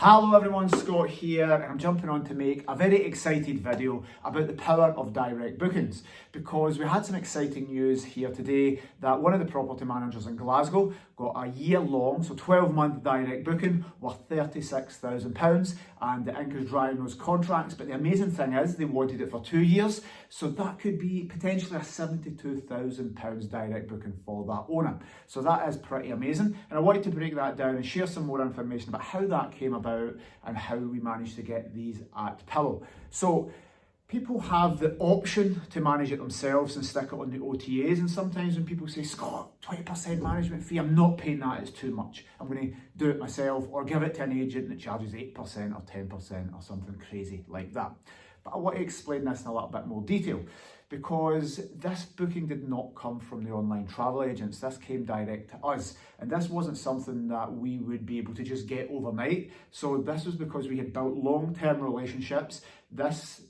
Hello everyone, Scott here, and I'm jumping on to make a very excited video about the power of direct bookings, because we had some exciting news here today that one of the property managers in Glasgow got a year-long, so 12-month direct booking worth £36,000, and the ink is dry on those contracts. But the amazing thing is they wanted it for 2 years, so that could be potentially a £72,000 direct booking for that owner. So that is pretty amazing, and I wanted to break that down and share some more information about how that came about and how we managed to get these at Pillow. So people have the option to manage it themselves and stick it on the OTAs, and sometimes when people say, Scott, 20% management fee, I'm not paying that, it's too much, I'm going to do it myself or give it to an agent that charges 8% or 10% or something crazy like that. But I want to explain this in a little bit more detail, because this booking did not come from the online travel agents. This came direct to us, and this wasn't something that we would be able to just get overnight. So this was because we had built long-term relationships. This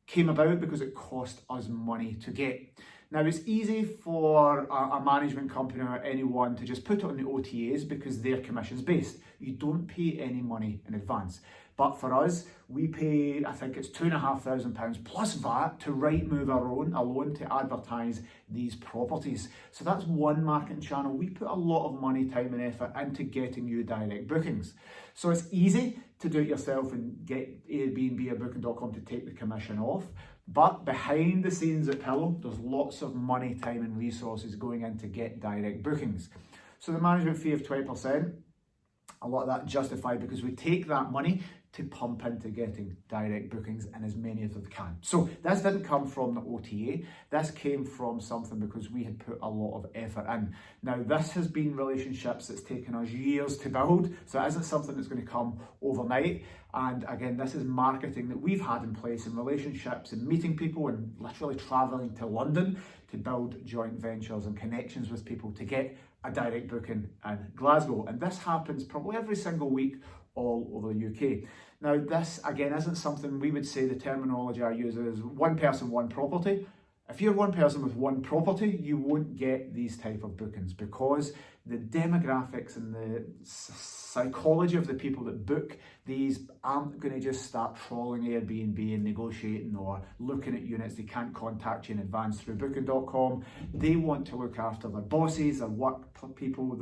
came about because it cost us money to get. Now, it's easy for a management company or anyone to just put it on the OTAs because their commission's based. You don't pay any money in advance. But for us, we pay, I think it's £2,500 plus VAT to Rightmove alone to advertise these properties. So that's one marketing channel. We put a lot of money, time and effort into getting you direct bookings. So it's easy to do it yourself and get Airbnb or Booking.com to take the commission off. But behind the scenes at Pillow, there's lots of money, time and resources going in to get direct bookings. So the management fee of 20%, a lot of that justified because we take that money to pump into getting direct bookings and as many as we can. So this didn't come from the OTA, this came from something because we had put a lot of effort in. Now this has been relationships that's taken us years to build, so it isn't something that's going to come overnight. And again, this is marketing that we've had in place and relationships and meeting people and literally travelling to London to build joint ventures and connections with people to get a direct booking in Glasgow. And this happens probably every single week all over the UK. Now this again isn't something we would say, the terminology I use is one person, one property. If you're one person with one property, you won't get these type of bookings because the demographics and the psychology of the people that book these aren't going to just start trawling Airbnb and negotiating or looking at units. They can't contact you in advance through Booking.com. They want to look after their bosses, their work people,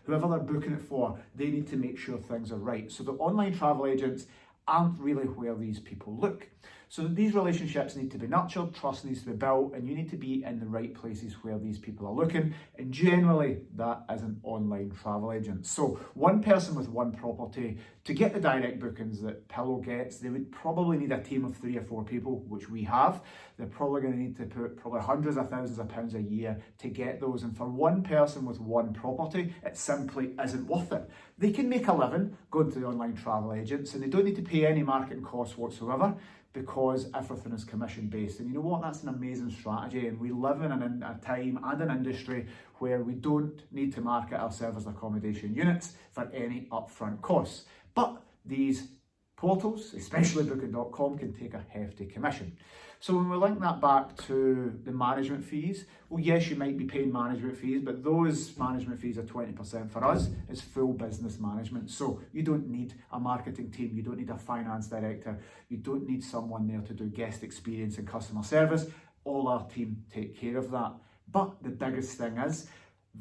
whoever they're booking it for. They need to make sure things are right. So the online travel agents aren't really where these people look. So these relationships need to be nurtured, trust needs to be built, and you need to be in the right places where these people are looking. And generally, that is an online travel agent. So one person with one property, to get the direct bookings that Pillow gets, they would probably need a team of 3 or 4 people, which we have. They're probably going to need to put probably hundreds of thousands of pounds a year to get those. And for one person with one property, it simply isn't worth it. They can make a living going to the online travel agents, and they don't need to pay any marketing costs whatsoever, because everything is commission based. And you know what, that's an amazing strategy, and we live in a time and an industry where we don't need to market our service accommodation units for any upfront costs. But these portals, especially Booking.com, can take a hefty commission. So when we link that back to the management fees, well, yes, you might be paying management fees, but those management fees are 20%. For us, it's full business management. So you don't need a marketing team, you don't need a finance director, you don't need someone there to do guest experience and customer service. All our team take care of that. But the biggest thing is,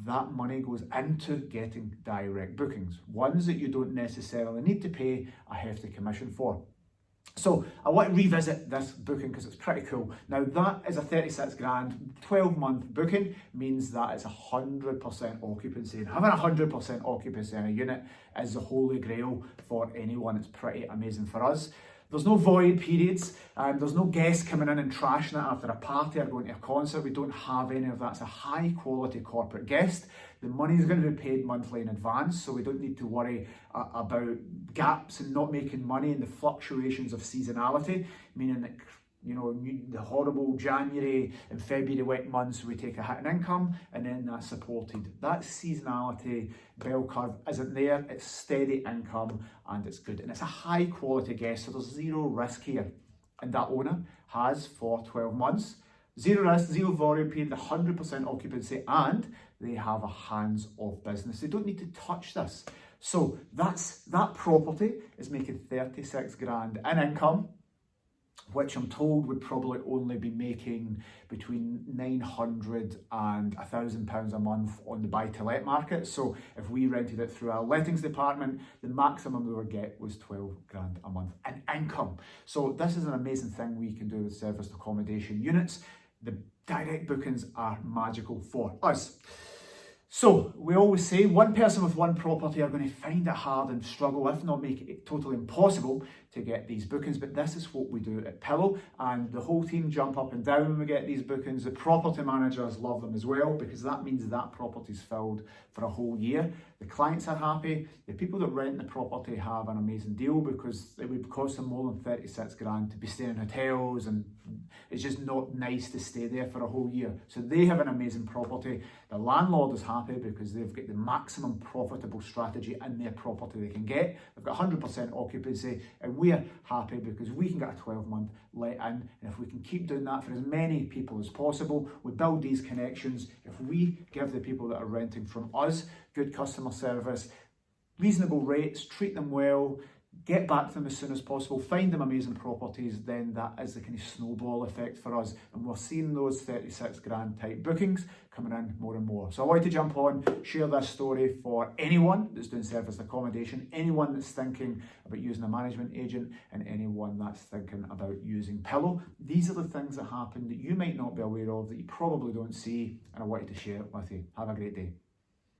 that money goes into getting direct bookings, ones that you don't necessarily need to pay a hefty commission for. So I want to revisit this booking because it's pretty cool. Now that is a 36 grand, 12-month booking, means that it's 100% occupancy. And having 100% occupancy in a unit is the holy grail for anyone. It's pretty amazing for us. There's no void periods, and there's no guests coming in and trashing it after a party or going to a concert. We don't have any of that. It's a high quality corporate guest. The money is going to be paid monthly in advance, so we don't need to worry about gaps and not making money and the fluctuations of seasonality, meaning that, you know, the horrible January and February wet months, we take a hit in income, and then that's supported. That seasonality bell curve isn't there. It's steady income and it's good. And it's a high quality guest, so there's zero risk here. And that owner has for 12 months, zero risk, zero void period, 100% occupancy, and they have a hands-off business. They don't need to touch this. So that property is making 36 grand in income, which I'm told would probably only be making between £900 and £1,000 a month on the buy-to-let market. So if we rented it through our lettings department, the maximum we would get was 12 grand a month in income. So this is an amazing thing we can do with serviced accommodation units. The direct bookings are magical for us. So we always say one person with one property are going to find it hard and struggle, if not make it totally impossible, to get these bookings. But this is what we do at Pillow, and the whole team jump up and down when we get these bookings. The property managers love them as well, because that means that property's filled for a whole year. The clients are happy. The people that rent the property have an amazing deal, because it would cost them more than 36 grand to be staying in hotels, and it's just not nice to stay there for a whole year. So they have an amazing property. The landlord is happy because they've got the maximum profitable strategy in their property they can get. They've got 100% occupancy, and we're happy because we can get a 12-month let in. And if we can keep doing that for as many people as possible, we build these connections. If we give the people that are renting from us good customer service, reasonable rates, treat them well, get back to them as soon as possible, find them amazing properties, then that is the kind of snowball effect for us. And we're seeing those 36 grand type bookings coming in more and more. So I wanted to jump on, share this story for anyone that's doing serviced accommodation, anyone that's thinking about using a management agent, and anyone that's thinking about using Pillow. These are the things that happen that you might not be aware of, that you probably don't see, and I wanted to share it with you. Have a great day.